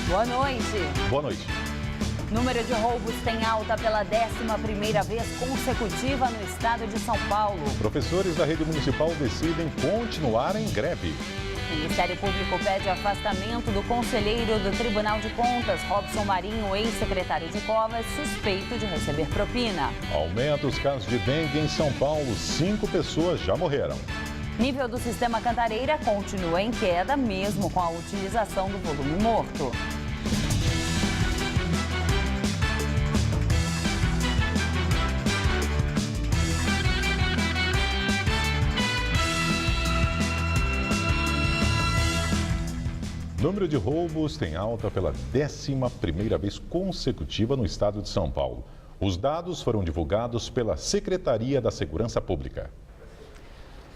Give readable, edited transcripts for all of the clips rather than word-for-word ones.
Boa noite. Boa noite. Número de roubos tem alta pela 11ª vez consecutiva no estado de São Paulo. Professores da rede municipal decidem continuar em greve. O Ministério Público pede afastamento do conselheiro do Tribunal de Contas, Robson Marinho, ex-secretário de Covas, suspeito de receber propina. Aumenta os casos de dengue em São Paulo. 5 pessoas já morreram. Nível do sistema Cantareira continua em queda, mesmo com a utilização do volume morto. Número de roubos tem alta pela 11ª vez consecutiva no estado de São Paulo. Os dados foram divulgados pela Secretaria da Segurança Pública.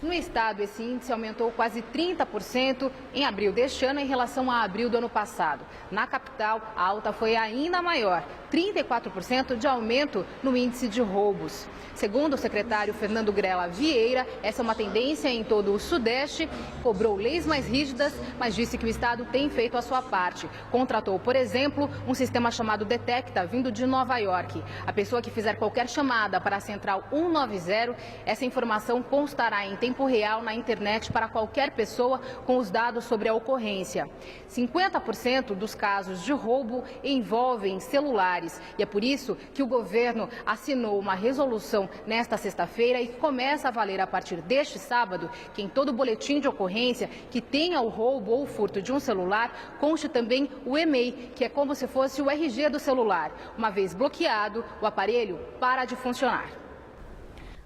No estado, esse índice aumentou quase 30% em abril deste ano em relação a abril do ano passado. Na capital, a alta foi ainda maior, 34% de aumento no índice de roubos. Segundo o secretário Fernando Grella Vieira, essa é uma tendência em todo o Sudeste, cobrou leis mais rígidas, mas disse que o estado tem feito a sua parte. Contratou, por exemplo, um sistema chamado Detecta, vindo de Nova York. A pessoa que fizer qualquer chamada para a central 190, essa informação constará em tempo real na internet para qualquer pessoa com os dados sobre a ocorrência. 50% dos casos de roubo envolvem celulares e é por isso que o governo assinou uma resolução nesta sexta-feira e começa a valer a partir deste sábado que em todo boletim de ocorrência que tenha o roubo ou o furto de um celular conste também o e-mail, que é como se fosse o RG do celular. Uma vez bloqueado, o aparelho para de funcionar.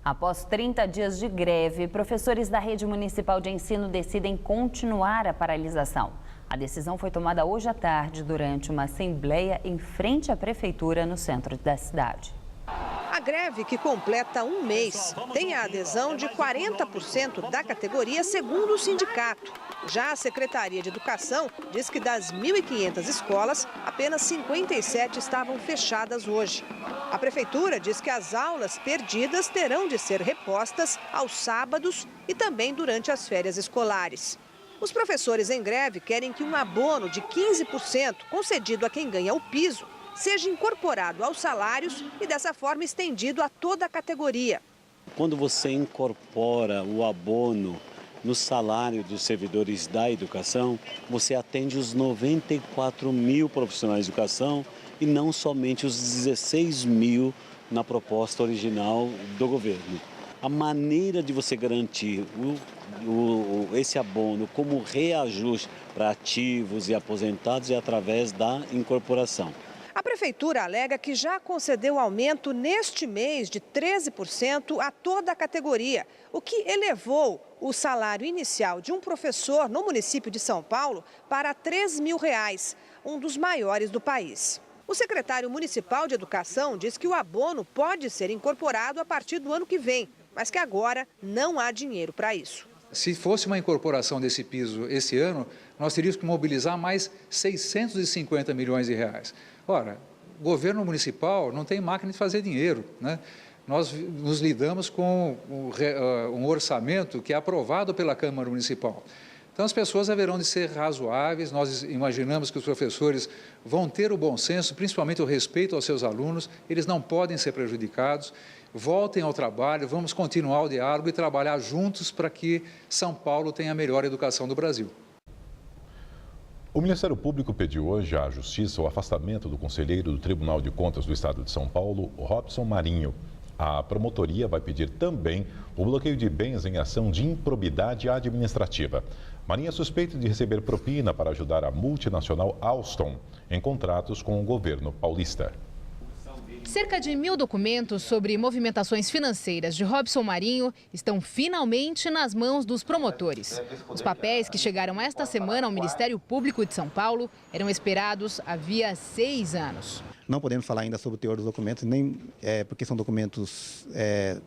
Após 30 dias de greve, professores da rede municipal de ensino decidem continuar a paralisação. A decisão foi tomada hoje à tarde durante uma assembleia em frente à prefeitura no centro da cidade. A greve, que completa um mês, tem a adesão de 40% da categoria, segundo o sindicato. Já a Secretaria de Educação diz que das 1.500 escolas, apenas 57 estavam fechadas hoje. A Prefeitura diz que as aulas perdidas terão de ser repostas aos sábados e também durante as férias escolares. Os professores em greve querem que um abono de 15% concedido a quem ganha o piso seja incorporado aos salários e dessa forma estendido a toda a categoria. Quando você incorpora o abono no salário dos servidores da educação, você atende os 94 mil profissionais de educação e não somente os 16 mil na proposta original do governo. A maneira de você garantir esse abono como reajuste para ativos e aposentados é através da incorporação. A Prefeitura alega que já concedeu aumento neste mês de 13% a toda a categoria, o que elevou o salário inicial de um professor no município de São Paulo para R$ 3.000, um dos maiores do país. O secretário municipal de Educação diz que o abono pode ser incorporado a partir do ano que vem, mas que agora não há dinheiro para isso. Se fosse uma incorporação desse piso esse ano, nós teríamos que mobilizar mais 650 milhões de reais. Ora, o governo municipal não tem máquina de fazer dinheiro, né? Nós nos lidamos com um orçamento que é aprovado pela Câmara Municipal. Então, as pessoas haverão de ser razoáveis, nós imaginamos que os professores vão ter o bom senso, principalmente o respeito aos seus alunos, eles não podem ser prejudicados. Voltem ao trabalho, vamos continuar o diálogo e trabalhar juntos para que São Paulo tenha a melhor educação do Brasil. O Ministério Público pediu hoje à Justiça o afastamento do conselheiro do Tribunal de Contas do Estado de São Paulo, Robson Marinho. A promotoria vai pedir também o bloqueio de bens em ação de improbidade administrativa. Marinho é suspeito de receber propina para ajudar a multinacional Alstom em contratos com o governo paulista. Cerca de 1.000 documentos sobre movimentações financeiras de Robson Marinho estão finalmente nas mãos dos promotores. Os papéis que chegaram esta semana ao Ministério Público de São Paulo eram esperados havia 6 anos. Não podemos falar ainda sobre o teor dos documentos, nem porque são documentos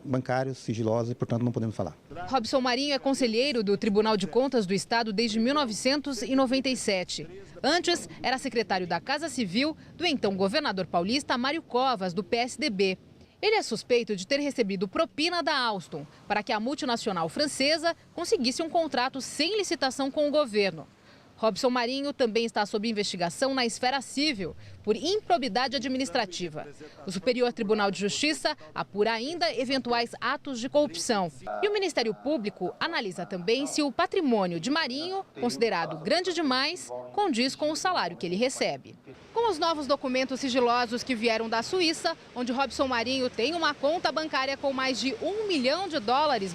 bancários, sigilosos, e, portanto, não podemos falar. Robson Marinho é conselheiro do Tribunal de Contas do Estado desde 1997. Antes, era secretário da Casa Civil do então governador paulista Mário Covas, do PSDB. Ele é suspeito de ter recebido propina da Alstom para que a multinacional francesa conseguisse um contrato sem licitação com o governo. Robson Marinho também está sob investigação na esfera civil por improbidade administrativa. O Superior Tribunal de Justiça apura ainda eventuais atos de corrupção. E o Ministério Público analisa também se o patrimônio de Marinho, considerado grande demais, condiz com o salário que ele recebe. Com os novos documentos sigilosos que vieram da Suíça, onde Robson Marinho tem uma conta bancária com mais de $1 milhão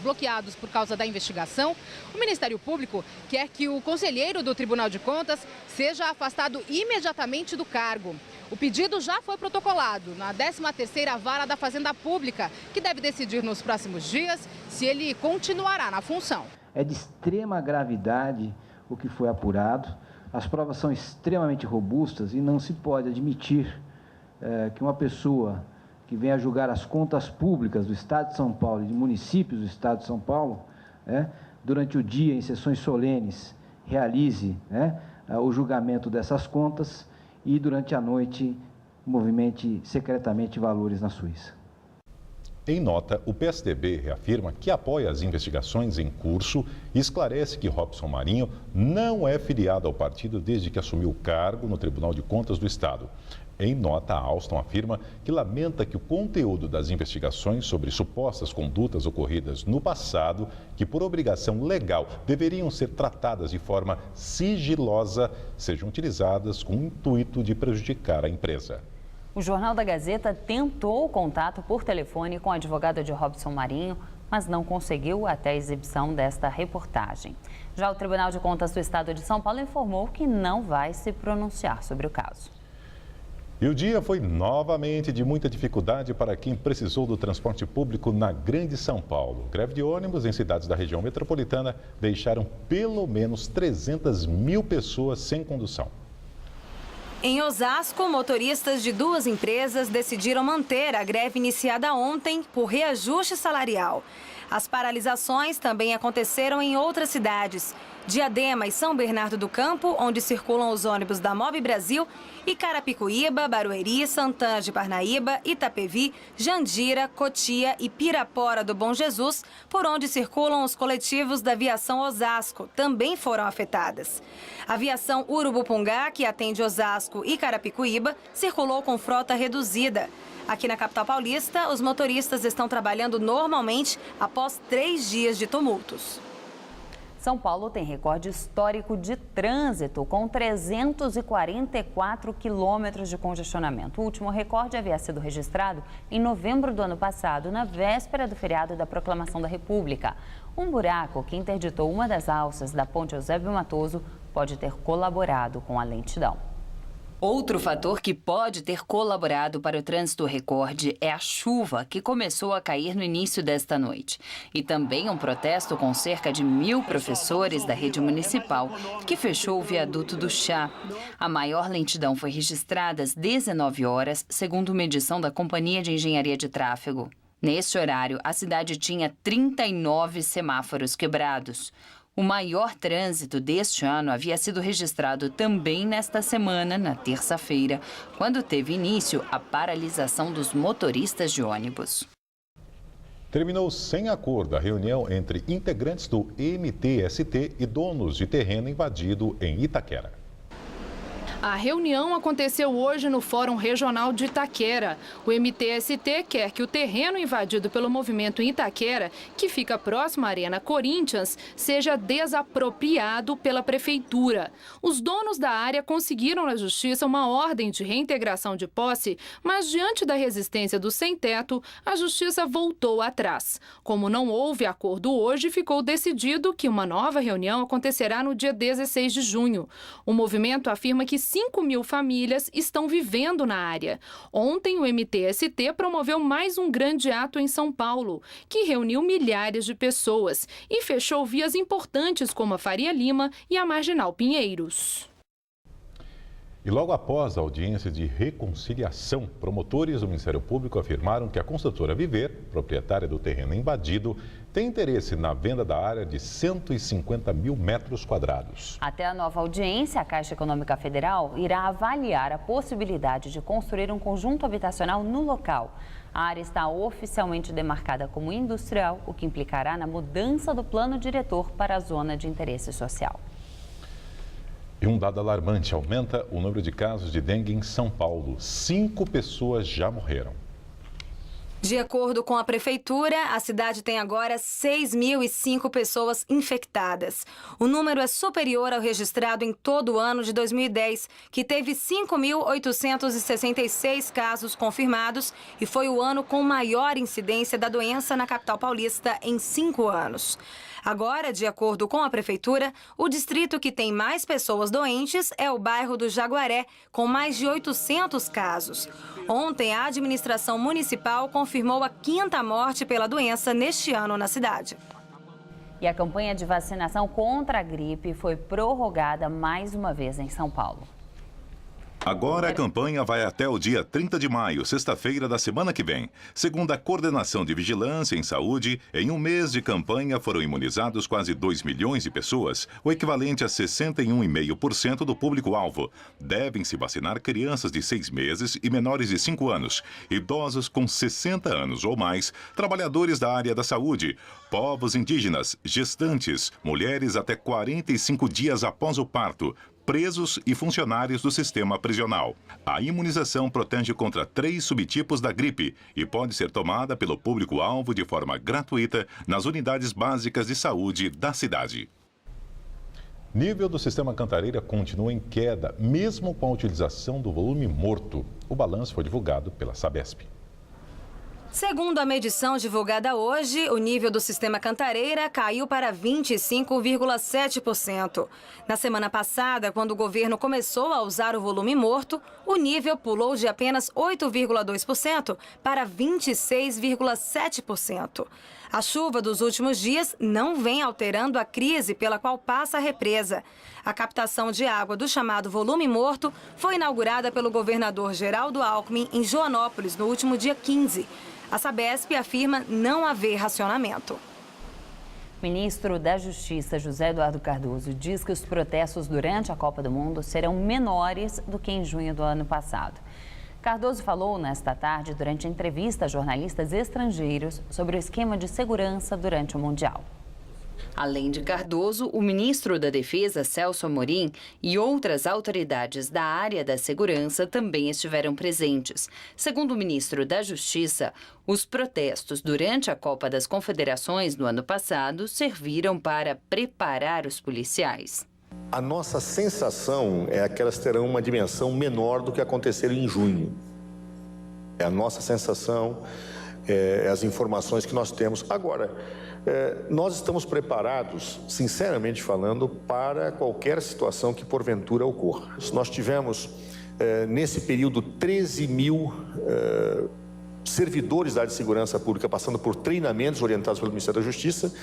bloqueados por causa da investigação, o Ministério Público quer que o conselheiro do Tribunal de Contas seja afastado imediatamente do cargo. O pedido já foi protocolado na 13ª Vara da Fazenda Pública, que deve decidir nos próximos dias se ele continuará na função. É de extrema gravidade o que foi apurado. As provas são extremamente robustas e não se pode admitir que uma pessoa que venha julgar as contas públicas do Estado de São Paulo e de municípios do Estado de São Paulo, durante o dia, em sessões solenes, realize o julgamento dessas contas e, durante a noite, movimente secretamente valores na Suíça. Em nota, o PSDB reafirma que apoia as investigações em curso e esclarece que Robson Marinho não é filiado ao partido desde que assumiu o cargo no Tribunal de Contas do Estado. Em nota, a Alstom afirma que lamenta que o conteúdo das investigações sobre supostas condutas ocorridas no passado, que por obrigação legal deveriam ser tratadas de forma sigilosa, sejam utilizadas com o intuito de prejudicar a empresa. O Jornal da Gazeta tentou contato por telefone com a advogada de Robson Marinho, mas não conseguiu até a exibição desta reportagem. Já o Tribunal de Contas do Estado de São Paulo informou que não vai se pronunciar sobre o caso. E o dia foi novamente de muita dificuldade para quem precisou do transporte público na Grande São Paulo. Greve de ônibus em cidades da região metropolitana deixaram pelo menos 300 mil pessoas sem condução. Em Osasco, motoristas de 2 empresas decidiram manter a greve iniciada ontem por reajuste salarial. As paralisações também aconteceram em outras cidades. Diadema e São Bernardo do Campo, onde circulam os ônibus da Mob Brasil, e Carapicuíba, Barueri, Santana de Parnaíba, Itapevi, Jandira, Cotia e Pirapora do Bom Jesus, por onde circulam os coletivos da Aviação Osasco, também foram afetadas. A Aviação Urubupungá, que atende Osasco e Carapicuíba, circulou com frota reduzida. Aqui na capital paulista, os motoristas estão trabalhando normalmente após 3 dias de tumultos. São Paulo tem recorde histórico de trânsito, com 344 quilômetros de congestionamento. O último recorde havia sido registrado em novembro do ano passado, na véspera do feriado da Proclamação da República. Um buraco que interditou uma das alças da Ponte Eusébio Matoso pode ter colaborado com a lentidão. Outro fator que pode ter colaborado para o trânsito recorde é a chuva que começou a cair no início desta noite. E também um protesto com cerca de 1.000 professores da rede municipal que fechou o viaduto do Chá. A maior lentidão foi registrada às 19 horas, segundo medição da Companhia de Engenharia de Tráfego. Neste horário, a cidade tinha 39 semáforos quebrados. O maior trânsito deste ano havia sido registrado também nesta semana, na terça-feira, quando teve início a paralisação dos motoristas de ônibus. Terminou sem acordo a reunião entre integrantes do MTST e donos de terreno invadido em Itaquera. A reunião aconteceu hoje no Fórum Regional de Itaquera. O MTST quer que o terreno invadido pelo movimento em Itaquera, que fica próximo à Arena Corinthians, seja desapropriado pela Prefeitura. Os donos da área conseguiram na Justiça uma ordem de reintegração de posse, mas diante da resistência do sem-teto, a Justiça voltou atrás. Como não houve acordo hoje, ficou decidido que uma nova reunião acontecerá no dia 16 de junho. O movimento afirma que 5.000 famílias estão vivendo na área. Ontem, o MTST promoveu mais um grande ato em São Paulo, que reuniu milhares de pessoas e fechou vias importantes como a Faria Lima e a Marginal Pinheiros. E logo após a audiência de reconciliação, promotores do Ministério Público afirmaram que a construtora Viver, proprietária do terreno invadido, tem interesse na venda da área de 150 mil metros quadrados. Até a nova audiência, a Caixa Econômica Federal irá avaliar a possibilidade de construir um conjunto habitacional no local. A área está oficialmente demarcada como industrial, o que implicará na mudança do plano diretor para a zona de interesse social. E um dado alarmante, aumenta o número de casos de dengue em São Paulo. 5 pessoas já morreram. De acordo com a prefeitura, a cidade tem agora 6.005 pessoas infectadas. O número é superior ao registrado em todo o ano de 2010, que teve 5.866 casos confirmados e foi o ano com maior incidência da doença na capital paulista em 5 anos. Agora, de acordo com a prefeitura, o distrito que tem mais pessoas doentes é o bairro do Jaguaré, com mais de 800 casos. Ontem, a administração municipal confirmou a 5ª morte pela doença neste ano na cidade. E a campanha de vacinação contra a gripe foi prorrogada mais uma vez em São Paulo. Agora a campanha vai até o dia 30 de maio, sexta-feira da semana que vem. Segundo a Coordenação de Vigilância em Saúde, em um mês de campanha foram imunizados quase 2 milhões de pessoas, o equivalente a 61,5% do público-alvo. Devem se vacinar crianças de 6 meses e menores de 5 anos, idosos com 60 anos ou mais, trabalhadores da área da saúde, povos indígenas, gestantes, mulheres até 45 dias após o parto, presos e funcionários do sistema prisional. A imunização protege contra 3 subtipos da gripe e pode ser tomada pelo público-alvo de forma gratuita nas unidades básicas de saúde da cidade. Nível do sistema Cantareira continua em queda, mesmo com a utilização do volume morto. O balanço foi divulgado pela Sabesp. Segundo a medição divulgada hoje, o nível do sistema Cantareira caiu para 25,7%. Na semana passada, quando o governo começou a usar o volume morto, o nível pulou de apenas 8,2% para 26,7%. A chuva dos últimos dias não vem alterando a crise pela qual passa a represa. A captação de água do chamado volume morto foi inaugurada pelo governador Geraldo Alckmin em Joanópolis no último dia 15. A Sabesp afirma não haver racionamento. O ministro da Justiça, José Eduardo Cardoso, diz que os protestos durante a Copa do Mundo serão menores do que em junho do ano passado. Cardoso falou nesta tarde, durante a entrevista a jornalistas estrangeiros, sobre o esquema de segurança durante o Mundial. Além de Cardoso, o ministro da Defesa, Celso Amorim, e outras autoridades da área da segurança também estiveram presentes. Segundo o ministro da Justiça, os protestos durante a Copa das Confederações no ano passado serviram para preparar os policiais. A nossa sensação é que elas terão uma dimensão menor do que aconteceram em junho. É a nossa sensação, as informações que nós temos. Agora, nós estamos preparados, sinceramente falando, para qualquer situação que porventura ocorra. Nós tivemos, nesse período, 13 mil servidores da área de segurança pública passando por treinamentos orientados pelo Ministério da Justiça,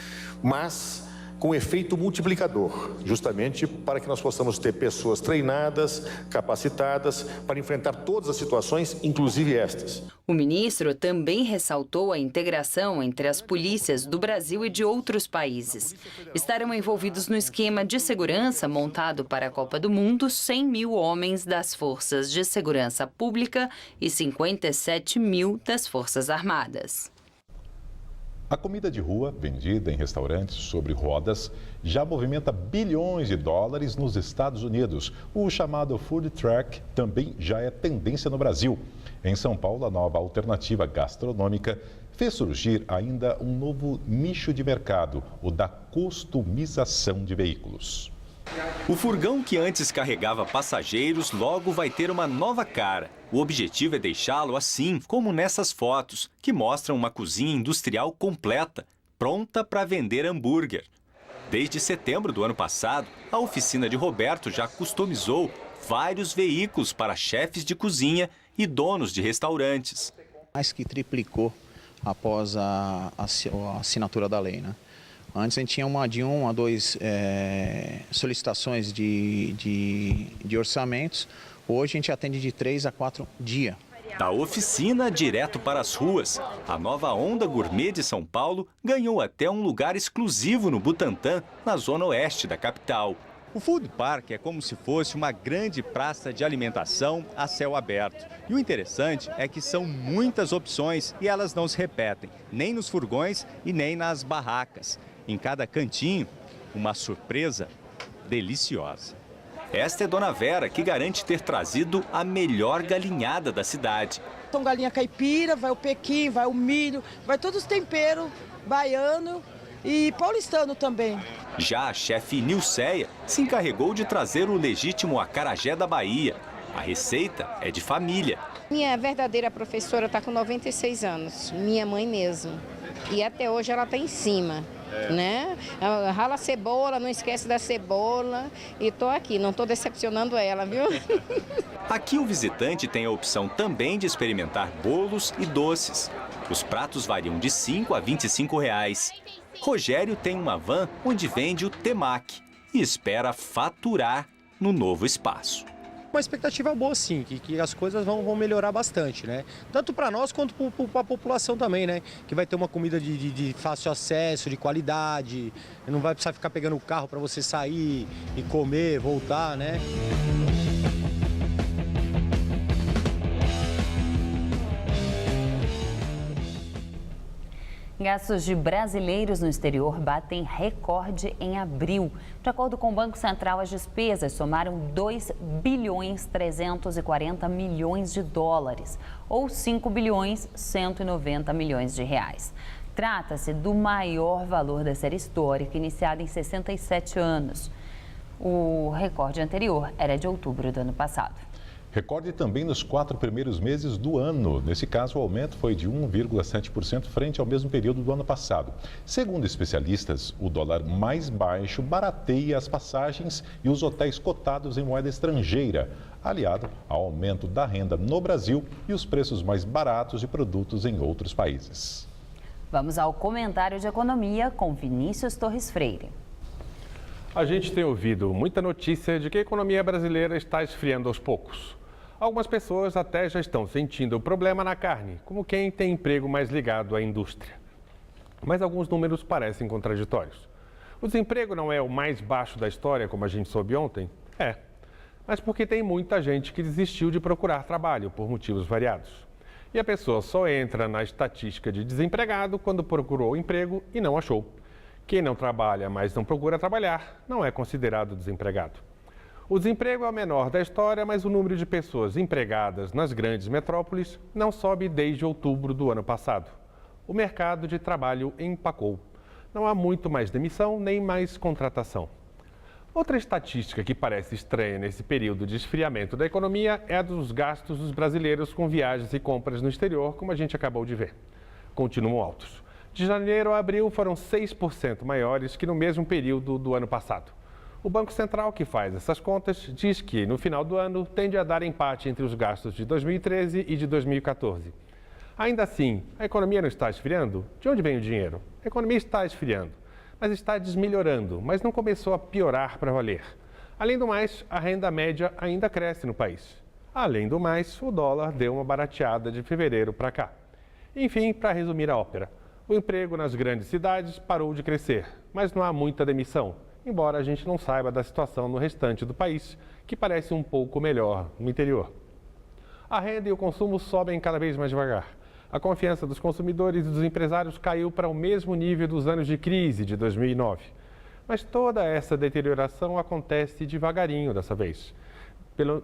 mas com efeito multiplicador, justamente para que nós possamos ter pessoas treinadas, capacitadas, para enfrentar todas as situações, inclusive estas. O ministro também ressaltou a integração entre as polícias do Brasil e de outros países. Estarão envolvidos no esquema de segurança montado para a Copa do Mundo 100 mil homens das Forças de Segurança Pública e 57 mil das Forças Armadas. A comida de rua, vendida em restaurantes sobre rodas, já movimenta bilhões de dólares nos Estados Unidos. O chamado food truck também já é tendência no Brasil. Em São Paulo, a nova alternativa gastronômica fez surgir ainda um novo nicho de mercado, o da customização de veículos. O furgão que antes carregava passageiros logo vai ter uma nova cara. O objetivo é deixá-lo assim, como nessas fotos, que mostram uma cozinha industrial completa, pronta para vender hambúrguer. Desde setembro do ano passado, a oficina de Roberto já customizou vários veículos para chefes de cozinha e donos de restaurantes. Mais que triplicou após a assinatura da lei, né? Antes a gente tinha de 1 a 2 solicitações de orçamentos. Hoje a gente atende de 3 a 4 dia. Da oficina direto para as ruas, a nova onda gourmet de São Paulo ganhou até um lugar exclusivo no Butantã, na zona oeste da capital. O Food Park é como se fosse uma grande praça de alimentação a céu aberto. E o interessante é que são muitas opções e elas não se repetem, nem nos furgões e nem nas barracas. Em cada cantinho, uma surpresa deliciosa. Esta é Dona Vera, que garante ter trazido a melhor galinhada da cidade. Então galinha caipira, vai o pequi, vai o milho, vai todos os temperos, baiano e paulistano também. Já a chefe Nilceia se encarregou de trazer o legítimo acarajé da Bahia. A receita é de família. Minha verdadeira professora está com 96 anos, minha mãe mesmo. E até hoje ela está em cima, né? Rala a cebola, não esquece da cebola. E estou aqui, não estou decepcionando ela, viu? Aqui o visitante tem a opção também de experimentar bolos e doces. Os pratos variam de R$ 5 a R$ 25. Rogério tem uma van onde vende o temaki e espera faturar no novo espaço. Uma expectativa boa, sim, que as coisas vão melhorar bastante, né? Tanto para nós quanto para a população também, né? Que vai ter uma comida de fácil acesso, de qualidade, não vai precisar ficar pegando o carro para você sair e comer, voltar, né? Gastos de brasileiros no exterior batem recorde em abril. De acordo com o Banco Central, as despesas somaram 2,340 bilhões de dólares, ou 5,190 bilhões de reais. Trata-se do maior valor da série histórica, iniciada em 67 anos. O recorde anterior era de outubro do ano passado. Recorde também nos 4 primeiros meses do ano. Nesse caso, o aumento foi de 1,7% frente ao mesmo período do ano passado. Segundo especialistas, o dólar mais baixo barateia as passagens e os hotéis cotados em moeda estrangeira, aliado ao aumento da renda no Brasil e os preços mais baratos de produtos em outros países. Vamos ao comentário de economia com Vinícius Torres Freire. A gente tem ouvido muita notícia de que a economia brasileira está esfriando aos poucos. Algumas pessoas até já estão sentindo o problema na carne, como quem tem emprego mais ligado à indústria. Mas alguns números parecem contraditórios. O desemprego não é o mais baixo da história, como a gente soube ontem? É. Mas porque tem muita gente que desistiu de procurar trabalho por motivos variados. E a pessoa só entra na estatística de desempregado quando procurou emprego e não achou. Quem não trabalha, mas não procura trabalhar, não é considerado desempregado. O desemprego é o menor da história, mas o número de pessoas empregadas nas grandes metrópoles não sobe desde outubro do ano passado. O mercado de trabalho empacou. Não há muito mais demissão nem mais contratação. Outra estatística que parece estranha nesse período de esfriamento da economia é a dos gastos dos brasileiros com viagens e compras no exterior, como a gente acabou de ver. Continuam altos. De janeiro a abril foram 6% maiores que no mesmo período do ano passado. O Banco Central, que faz essas contas, diz que no final do ano tende a dar empate entre os gastos de 2013 e de 2014. Ainda assim, a economia não está esfriando? De onde vem o dinheiro? A economia está esfriando, mas está desmelhorando, mas não começou a piorar para valer. Além do mais, a renda média ainda cresce no país. Além do mais, o dólar deu uma barateada de fevereiro para cá. Enfim, para resumir a ópera, o emprego nas grandes cidades parou de crescer, mas não há muita demissão, embora a gente não saiba da situação no restante do país, que parece um pouco melhor no interior. A renda e o consumo sobem cada vez mais devagar. A confiança dos consumidores e dos empresários caiu para o mesmo nível dos anos de crise de 2009. Mas toda essa deterioração acontece devagarinho dessa vez.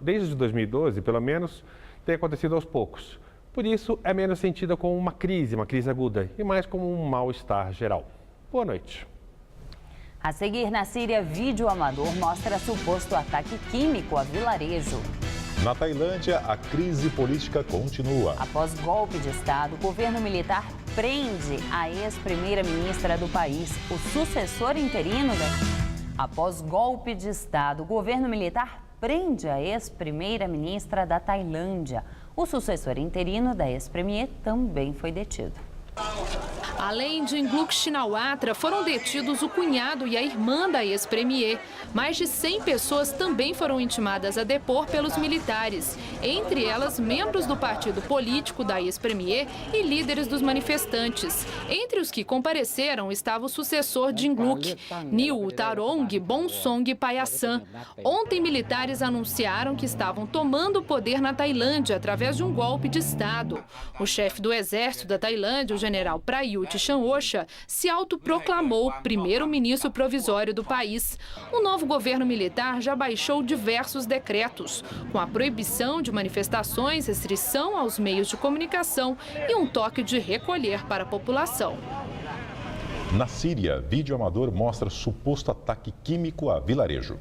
Desde 2012, pelo menos, tem acontecido aos poucos. Por isso, é menos sentida como uma crise aguda, e mais como um mal-estar geral. Boa noite. A seguir, na Síria, vídeo amador mostra suposto ataque químico a vilarejo. Na Tailândia, a crise política continua. Após golpe de Estado, o governo militar prende a ex-primeira-ministra do país, o sucessor interino da... Após golpe de Estado, o governo militar prende a ex-primeira-ministra da Tailândia. O sucessor interino da ex-premier também foi detido. Além de Nguyen Shinawatra, foram detidos o cunhado e a irmã da ex-premier. Mais de 100 pessoas também foram intimadas a depor pelos militares, entre elas membros do partido político da ex-premier e líderes dos manifestantes. Entre os que compareceram estava o sucessor de Nguyen, Niutarong Bonsong Payasan. Ontem, militares anunciaram que estavam tomando o poder na Tailândia através de um golpe de Estado. O chefe do exército da Tailândia, o general Prayut Prayut Chan-ocha se autoproclamou primeiro-ministro provisório do país. O novo governo militar já baixou diversos decretos, com a proibição de manifestações, restrição aos meios de comunicação e um toque de recolher para a população. Na Síria, vídeo amador mostra suposto ataque químico a vilarejo.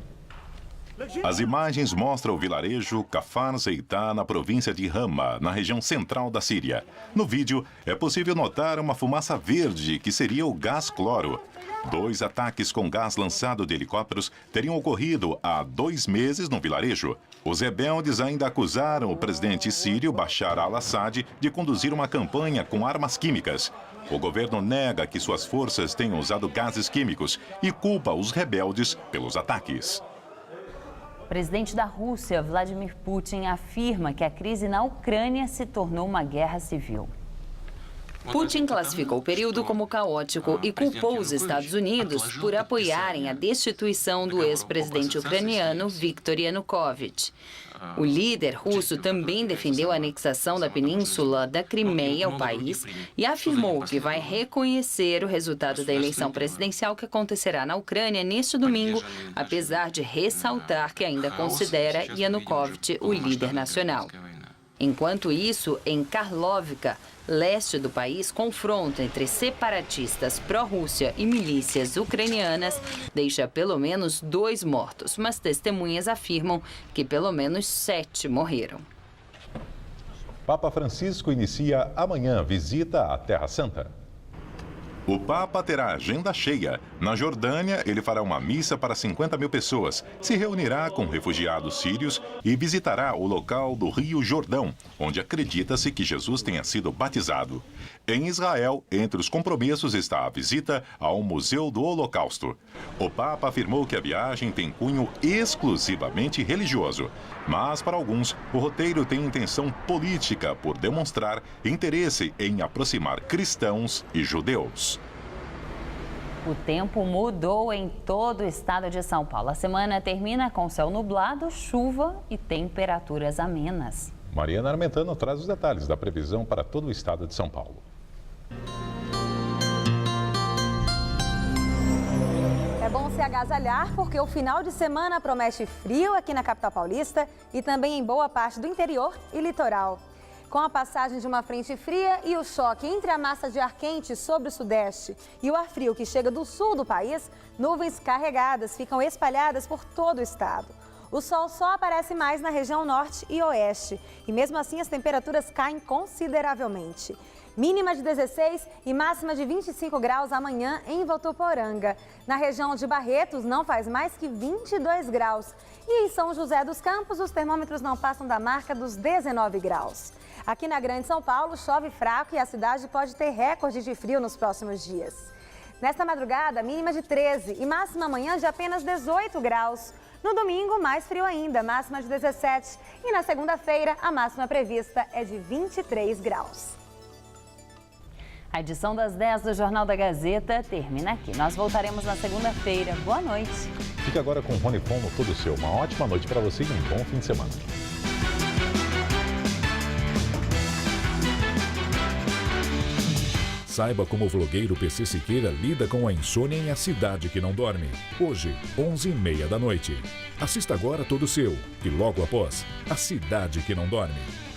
As imagens mostram o vilarejo Kafar Zeitá, na província de Hama, na região central da Síria. No vídeo, é possível notar uma fumaça verde, que seria o gás cloro. 2 ataques com gás lançado de helicópteros teriam ocorrido há 2 meses no vilarejo. Os rebeldes ainda acusaram o presidente sírio Bashar al-Assad de conduzir uma campanha com armas químicas. O governo nega que suas forças tenham usado gases químicos e culpa os rebeldes pelos ataques. O presidente da Rússia, Vladimir Putin, afirma que a crise na Ucrânia se tornou uma guerra civil. Putin classificou o período como caótico e culpou os Estados Unidos por apoiarem a destituição do ex-presidente ucraniano Viktor Yanukovych. O líder russo também defendeu a anexação da península da Crimeia ao país e afirmou que vai reconhecer o resultado da eleição presidencial que acontecerá na Ucrânia neste domingo, apesar de ressaltar que ainda considera Yanukovych o líder nacional. Enquanto isso, em Karlovka, leste do país, confronto entre separatistas pró-Rússia e milícias ucranianas deixa pelo menos 2 mortos, mas testemunhas afirmam que pelo menos 7 morreram. Papa Francisco inicia amanhã visita à Terra Santa. O Papa terá agenda cheia. Na Jordânia, ele fará uma missa para 50 mil pessoas, se reunirá com refugiados sírios e visitará o local do Rio Jordão, onde acredita-se que Jesus tenha sido batizado. Em Israel, entre os compromissos está a visita ao Museu do Holocausto. O Papa afirmou que a viagem tem cunho exclusivamente religioso, mas para alguns, o roteiro tem intenção política por demonstrar interesse em aproximar cristãos e judeus. O tempo mudou em todo o estado de São Paulo. A semana termina com céu nublado, chuva e temperaturas amenas. Mariana Armentano traz os detalhes da previsão para todo o estado de São Paulo. É bom se agasalhar porque o final de semana promete frio aqui na capital paulista e também em boa parte do interior e litoral. Com a passagem de uma frente fria e o choque entre a massa de ar quente sobre o sudeste e o ar frio que chega do sul do país, nuvens carregadas ficam espalhadas por todo o estado. O sol só aparece mais na região norte e oeste e mesmo assim as temperaturas caem consideravelmente. Mínima de 16 e máxima de 25 graus amanhã em Votuporanga. Na região de Barretos não faz mais que 22 graus. E em São José dos Campos os termômetros não passam da marca dos 19 graus. Aqui na Grande São Paulo chove fraco e a cidade pode ter recorde de frio nos próximos dias. Nesta madrugada, mínima de 13 e máxima amanhã de apenas 18 graus. No domingo, mais frio ainda, máxima de 17. E na segunda-feira, a máxima prevista é de 23 graus. A edição das 10 do Jornal da Gazeta termina aqui. Nós voltaremos na segunda-feira. Boa noite. Fique agora com o Rony Fon no Tudo Seu. Uma ótima noite para você e um bom fim de semana. Saiba como o vlogueiro PC Siqueira lida com a insônia em A Cidade que Não Dorme. Hoje, 11h30 da noite. Assista agora Todo Seu e logo após, A Cidade que Não Dorme.